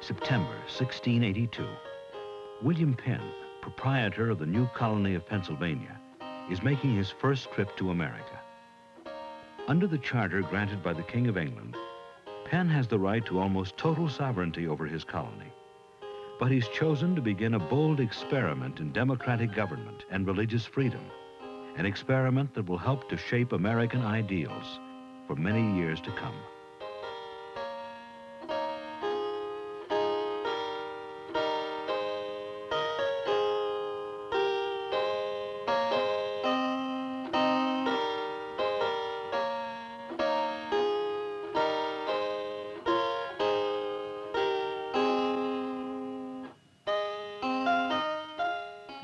September 1682. William Penn, proprietor of the new colony of Pennsylvania, is making his first trip to America. Under the charter granted by the King of England, Penn has the right to almost total sovereignty over his colony. But he's chosen to begin a bold experiment in democratic government and religious freedom, an experiment that will help to shape American ideals for many years to come.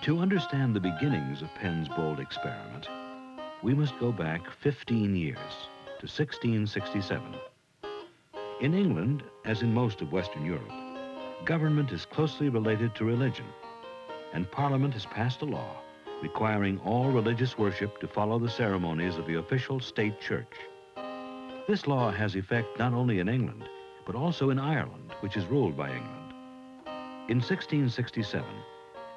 To understand the beginnings of Penn's bold experiment, we must go back 15 years to 1667. In England, as in most of Western Europe, government is closely related to religion, and Parliament has passed a law requiring all religious worship to follow the ceremonies of the official state church. This law has effect not only in England, but also in Ireland, which is ruled by England. In 1667,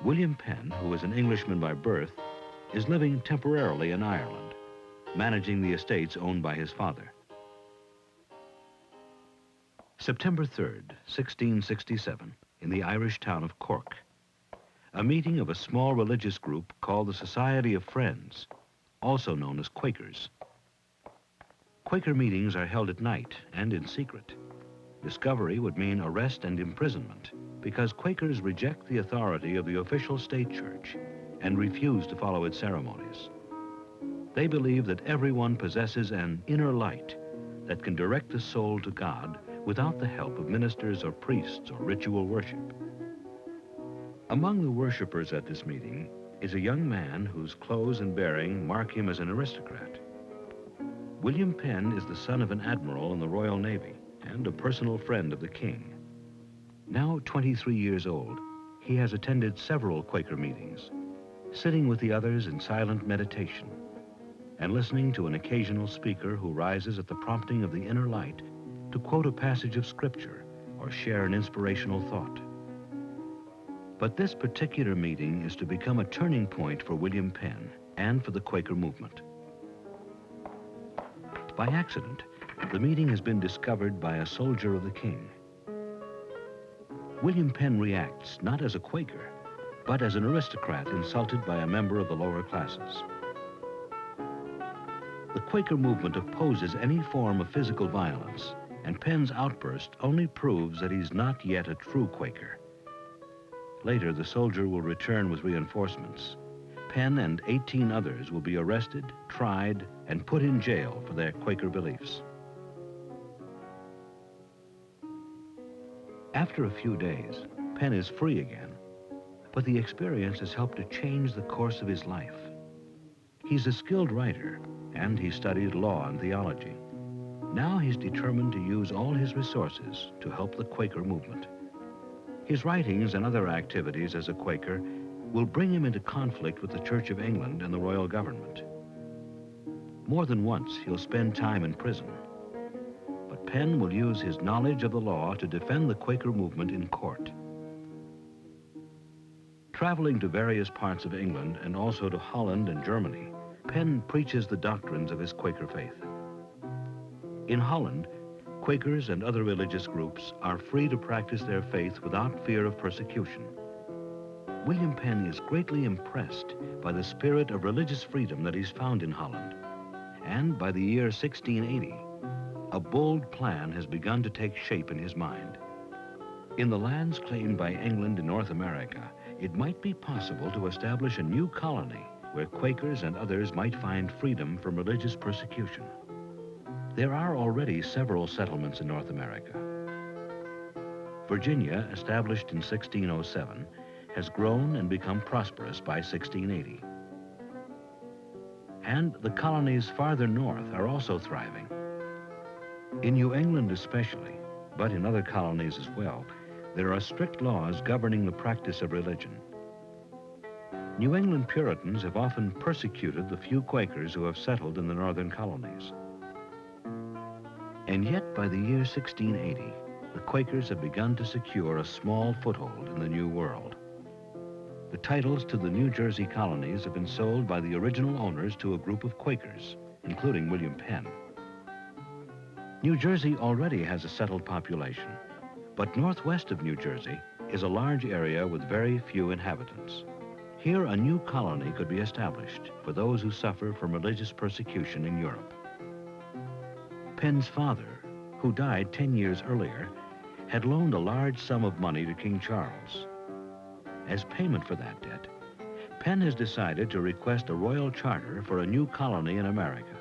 William Penn, who is an Englishman by birth, is living temporarily in Ireland, managing the estates owned by his father. September 3rd, 1667, in the Irish town of Cork, a meeting of a small religious group called the Society of Friends, also known as Quakers. Quaker meetings are held at night and in secret. Discovery would mean arrest and imprisonment, because Quakers reject the authority of the official state church and refuse to follow its ceremonies. They believe that everyone possesses an inner light that can direct the soul to God without the help of ministers or priests or ritual worship. Among the worshipers at this meeting is a young man whose clothes and bearing mark him as an aristocrat. William Penn is the son of an admiral in the Royal Navy and a personal friend of the king. Now 23 years old, he has attended several Quaker meetings, sitting with the others in silent meditation and listening to an occasional speaker who rises at the prompting of the inner light to quote a passage of scripture or share an inspirational thought. But this particular meeting is to become a turning point for William Penn and for the Quaker movement. By accident, the meeting has been discovered by a soldier of the king. William Penn reacts not as a Quaker, but as an aristocrat insulted by a member of the lower classes. The Quaker movement opposes any form of physical violence, and Penn's outburst only proves that he's not yet a true Quaker. Later, the soldier will return with reinforcements. Penn and 18 others will be arrested, tried, and put in jail for their Quaker beliefs. After a few days, Penn is free again, but the experience has helped to change the course of his life. He's a skilled writer, and he studied law and theology. Now he's determined to use all his resources to help the Quaker movement. His writings and other activities as a Quaker will bring him into conflict with the Church of England and the royal government. More than once, he'll spend time in prison. But Penn will use his knowledge of the law to defend the Quaker movement in court. Traveling to various parts of England and also to Holland and Germany, Penn preaches the doctrines of his Quaker faith. In Holland, Quakers and other religious groups are free to practice their faith without fear of persecution. William Penn is greatly impressed by the spirit of religious freedom that he's found in Holland. And by the year 1680, a bold plan has begun to take shape in his mind. In the lands claimed by England in North America, it might be possible to establish a new colony where Quakers and others might find freedom from religious persecution. There are already several settlements in North America. Virginia, established in 1607, has grown and become prosperous by 1680. And the colonies farther north are also thriving. In New England especially, but in other colonies as well, there are strict laws governing the practice of religion. New England Puritans have often persecuted the few Quakers who have settled in the northern colonies. And yet, by the year 1680, the Quakers have begun to secure a small foothold in the New World. The titles to the New Jersey colonies have been sold by the original owners to a group of Quakers, including William Penn. New Jersey already has a settled population, but northwest of New Jersey is a large area with very few inhabitants. Here, a new colony could be established for those who suffer from religious persecution in Europe. Penn's father, who died 10 years earlier, had loaned a large sum of money to King Charles. As payment for that debt, Penn has decided to request a royal charter for a new colony in America.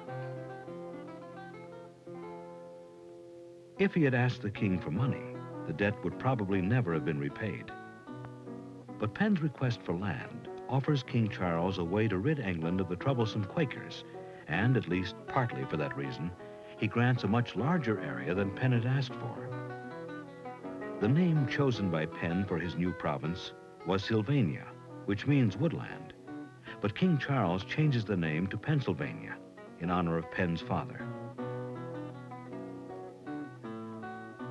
If he had asked the king for money, the debt would probably never have been repaid. But Penn's request for land offers King Charles a way to rid England of the troublesome Quakers, and at least partly for that reason, he grants a much larger area than Penn had asked for. The name chosen by Penn for his new province was Sylvania, which means woodland, but King Charles changes the name to Pennsylvania in honor of Penn's father.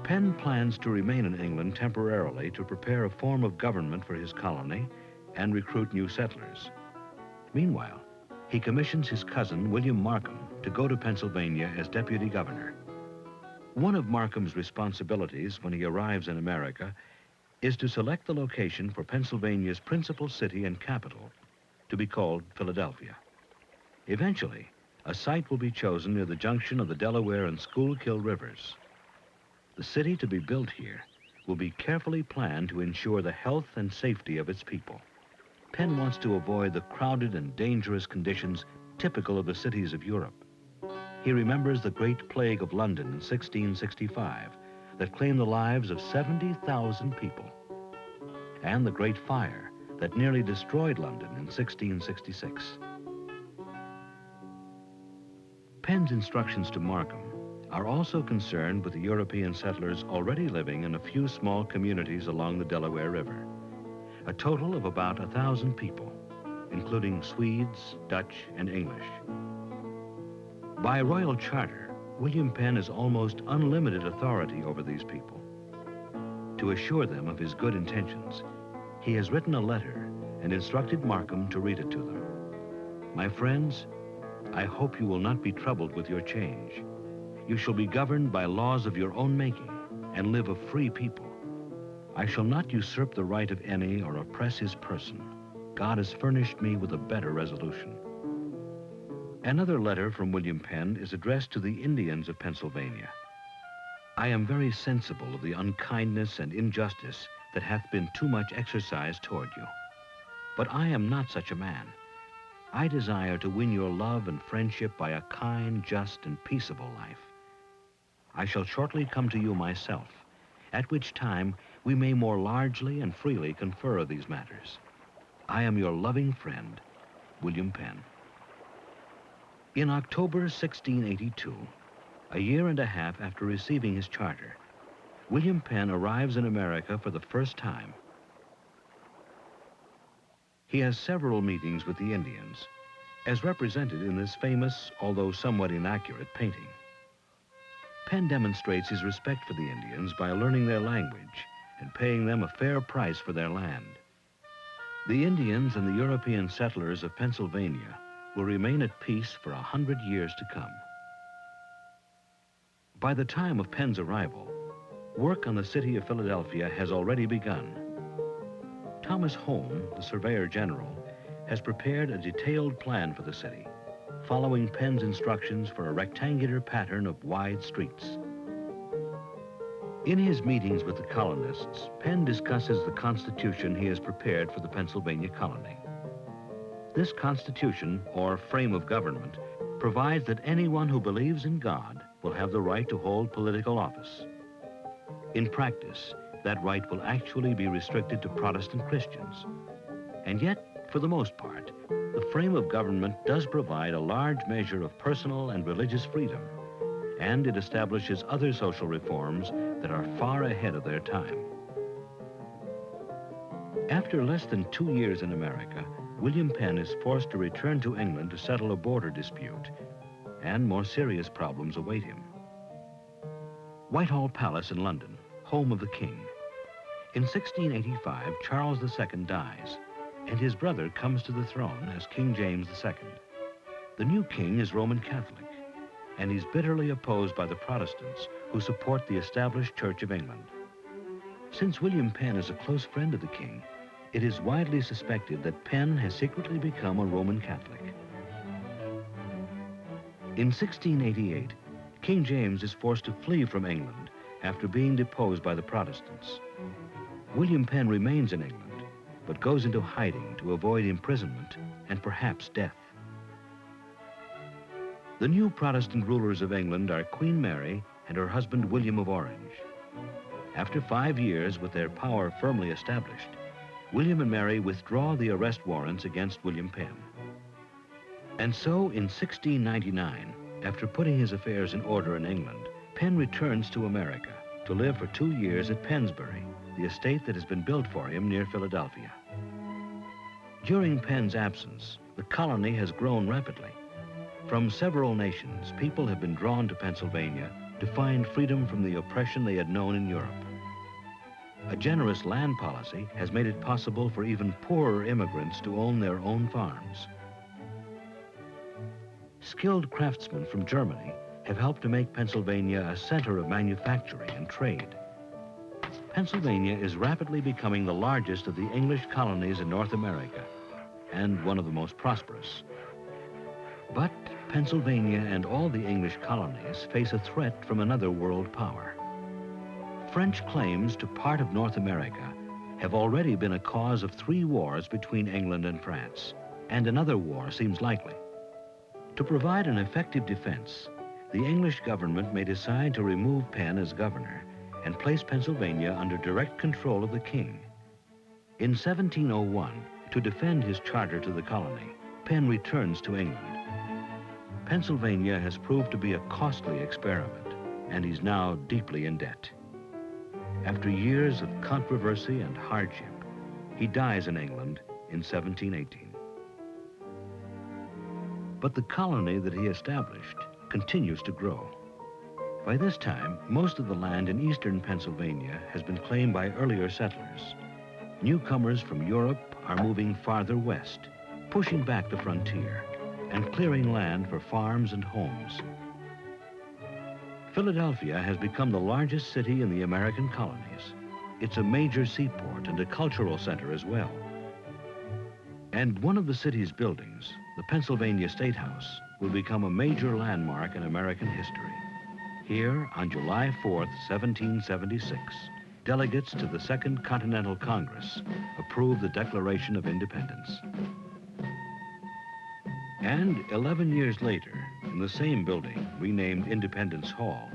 Penn plans to remain in England temporarily to prepare a form of government for his colony and recruit new settlers. Meanwhile, he commissions his cousin, William Markham, to go to Pennsylvania as deputy governor. One of Markham's responsibilities when he arrives in America is to select the location for Pennsylvania's principal city and capital, to be called Philadelphia. Eventually, a site will be chosen near the junction of the Delaware and Schuylkill rivers. The city to be built here will be carefully planned to ensure the health and safety of its people. Penn wants to avoid the crowded and dangerous conditions typical of the cities of Europe. He remembers the Great Plague of London in 1665 that claimed the lives of 70,000 people, and the Great Fire that nearly destroyed London in 1666. Penn's instructions to Markham are also concerned with the European settlers already living in a few small communities along the Delaware River, a total of about 1,000 people, including Swedes, Dutch, and English. By royal charter, William Penn has almost unlimited authority over these people. To assure them of his good intentions, he has written a letter and instructed Markham to read it to them. My friends, I hope you will not be troubled with your change. You shall be governed by laws of your own making and live a free people. I shall not usurp the right of any or oppress his person. God has furnished me with a better resolution. Another letter from William Penn is addressed to the Indians of Pennsylvania. I am very sensible of the unkindness and injustice that hath been too much exercised toward you. But I am not such a man. I desire to win your love and friendship by a kind, just, and peaceable life. I shall shortly come to you myself, at which time we may more largely and freely confer of these matters. I am your loving friend, William Penn. In October 1682, a year and a half after receiving his charter, William Penn arrives in America for the first time. He has several meetings with the Indians, as represented in this famous, although somewhat inaccurate, painting. Penn demonstrates his respect for the Indians by learning their language and paying them a fair price for their land. The Indians and the European settlers of Pennsylvania will remain at peace for 100 years to come. By the time of Penn's arrival, work on the city of Philadelphia has already begun. Thomas Home, the Surveyor General, has prepared a detailed plan for the city, following Penn's instructions for a rectangular pattern of wide streets. In his meetings with the colonists, Penn discusses the constitution he has prepared for the Pennsylvania colony. This constitution, or frame of government, provides that anyone who believes in God will have the right to hold political office. In practice, that right will actually be restricted to Protestant Christians. And yet, for the most part, the frame of government does provide a large measure of personal and religious freedom, and it establishes other social reforms that are far ahead of their time. After less than 2 years in America, William Penn is forced to return to England to settle a border dispute, and more serious problems await him. Whitehall Palace in London home of the king. In 1685, Charles II dies, and his brother comes to the throne as King James II. The new king is Roman Catholic, and he's bitterly opposed by the Protestants who support the established Church of England. Since William Penn is a close friend of the king, it is widely suspected that Penn has secretly become a Roman Catholic. In 1688, King James is forced to flee from England after being deposed by the Protestants. William Penn remains in England, but goes into hiding to avoid imprisonment and perhaps death. The new Protestant rulers of England are Queen Mary and her husband William of Orange. After 5 years with their power firmly established, William and Mary withdraw the arrest warrants against William Penn. And so in 1699, after putting his affairs in order in England, Penn returns to America to live for 2 years at Pennsbury, the estate that has been built for him near Philadelphia. During Penn's absence, the colony has grown rapidly. From several nations, people have been drawn to Pennsylvania to find freedom from the oppression they had known in Europe. A generous land policy has made it possible for even poorer immigrants to own their own farms. Skilled craftsmen from Germany have helped to make Pennsylvania a center of manufacturing and trade. Pennsylvania is rapidly becoming the largest of the English colonies in North America, and one of the most prosperous. But Pennsylvania and all the English colonies face a threat from another world power. French claims to part of North America have already been a cause of 3 wars between England and France, and another war seems likely. To provide an effective defense, the English government may decide to remove Penn as governor and place Pennsylvania under direct control of the king. In 1701, to defend his charter to the colony, Penn returns to England. Pennsylvania has proved to be a costly experiment, and he's now deeply in debt. After years of controversy and hardship, he dies in England in 1718. But the colony that he established continues to grow. By this time, most of the land in eastern Pennsylvania has been claimed by earlier settlers. Newcomers from Europe are moving farther west, pushing back the frontier and clearing land for farms and homes. Philadelphia has become the largest city in the American colonies. It's a major seaport and a cultural center as well. And one of the city's buildings, the Pennsylvania State House, will become a major landmark in American history. Here, on July 4th, 1776, delegates to the Second Continental Congress approved the Declaration of Independence. And 11 years later, in the same building, renamed Independence Hall,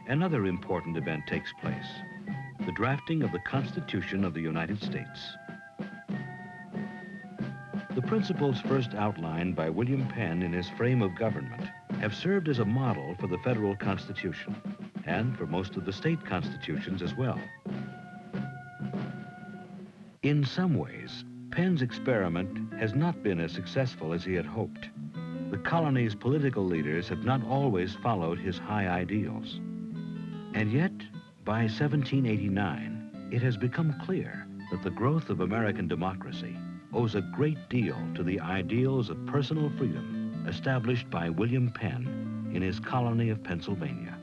another important event takes place: the drafting of the Constitution of the United States. The principles first outlined by William Penn in his frame of government have served as a model for the federal Constitution and for most of the state constitutions as well. In some ways, Penn's experiment has not been as successful as he had hoped. The colony's political leaders have not always followed his high ideals. And yet, by 1789, it has become clear that the growth of American democracy owes a great deal to the ideals of personal freedom established by William Penn in his colony of Pennsylvania.